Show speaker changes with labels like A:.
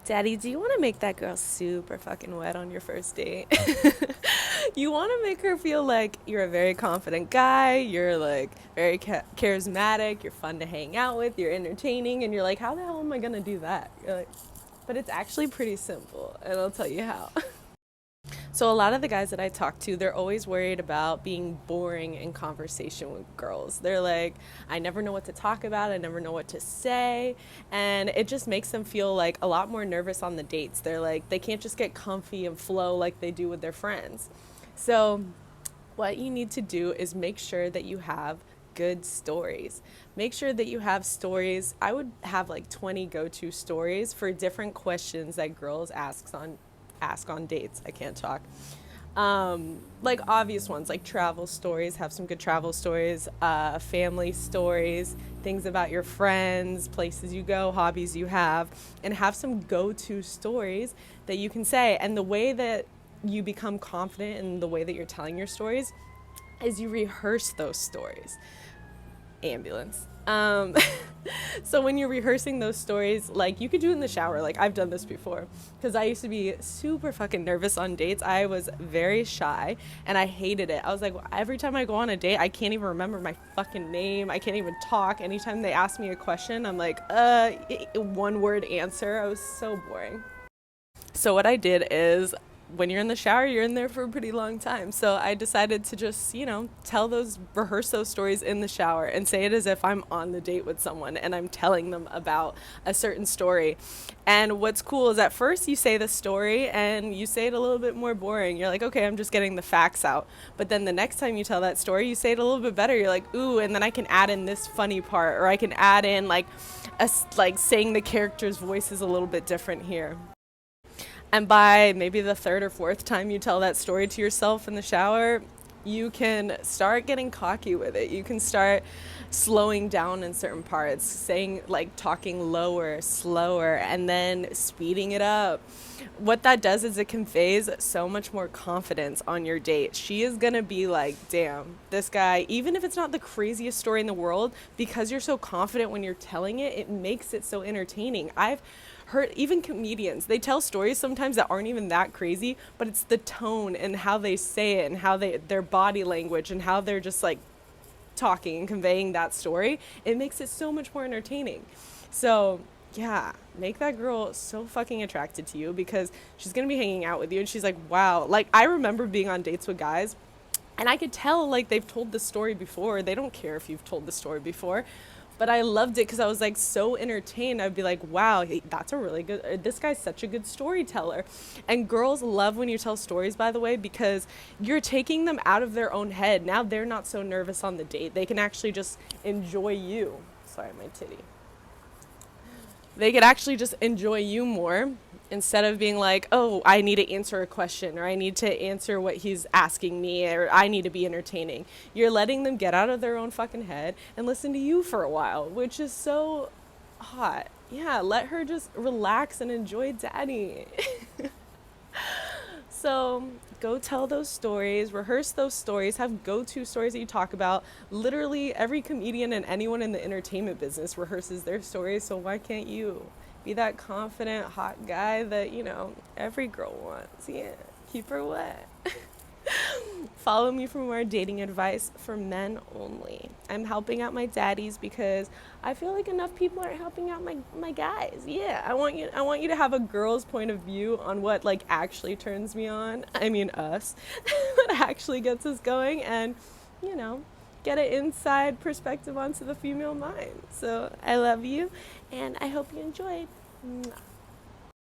A: Daddy, do you want to make that girl super fucking wet on your first date? You want to make her feel like you're a very confident guy, you're like very charismatic, you're fun to hang out with, you're entertaining, and you're like, how the hell am I gonna do that? You're like, but it's actually pretty simple, and I'll tell you how. So a lot of the guys that I talk to, they're always worried about being boring in conversation with girls. They're like, I never know what to talk about, I never know what to say, and it just makes them feel like a lot more nervous on the dates. They're like, they can't just get comfy and flow like they do with their friends. So what you need to do is make sure that you have good stories. Make sure that you have stories. I would have like 20 go-to stories for different questions that girls ask on dates. I can't talk. Like obvious ones like travel stories, have some good travel stories, family stories, things about your friends, places you go, hobbies you have, and have some go-to stories that you can say. And the way that you become confident in the way that you're telling your stories is you rehearse those stories. Ambulance. So when you're rehearsing those stories, like you could do it in the shower. Like I've done this before because I used to be super fucking nervous on dates. I was very shy and I hated it. I was like, every time I go on a date, I can't even remember my fucking name. I can't even talk. Anytime they ask me a question, I'm like, one word answer. I was so boring. So what I did is when you're in the shower, you're in there for a pretty long time. So I decided to just, rehearse those stories in the shower and say it as if I'm on the date with someone and I'm telling them about a certain story. And what's cool is at first you say the story and you say it a little bit more boring. You're like, okay, I'm just getting the facts out. But then the next time you tell that story, you say it a little bit better. You're like, ooh, and then I can add in this funny part, or I can add in like saying the character's voice is a little bit different here. And by maybe the third or fourth time you tell that story to yourself in the shower, you can start getting cocky with it. You can start slowing down in certain parts, saying like talking lower, slower, and then speeding it up. What that does is it conveys so much more confidence on your date. She is gonna be like, damn, this guy, even if it's not the craziest story in the world, because you're so confident when you're telling it, it makes it so entertaining. I've heard even comedians, they tell stories sometimes that aren't even that crazy, but it's the tone and how they say it and how their body language and how they're just like talking and conveying that story. It makes it so much more entertaining. So yeah, make that girl so fucking attracted to you because she's gonna be hanging out with you and she's like, wow. Like I remember being on dates with guys and I could tell like they've told the story before. They don't care if you've told the story before. But I loved it because I was like so entertained. I'd be like, wow, that's a really good, this guy's such a good storyteller. And girls love when you tell stories, by the way, because you're taking them out of their own head. Now they're not so nervous on the date. They can actually just enjoy you. Sorry, my titty. They could actually just enjoy you more instead of being like, oh, I need to answer a question or I need to answer what he's asking me or I need to be entertaining. You're letting them get out of their own fucking head and listen to you for a while, which is so hot. Yeah, let her just relax and enjoy daddy. So go tell those stories, rehearse those stories, have go-to stories that you talk about. Literally every comedian and anyone in the entertainment business rehearses their stories, so why can't you be that confident, hot guy that, every girl wants? Yeah, keep her wet. Follow me for more dating advice for men only. I'm helping out my daddies because I feel like enough people aren't helping out my guys. Yeah, I want you to have a girl's point of view on what like actually turns me on. I mean us. What actually gets us going and, you know, get an inside perspective onto the female mind. So I love you and I hope you enjoyed. Mwah.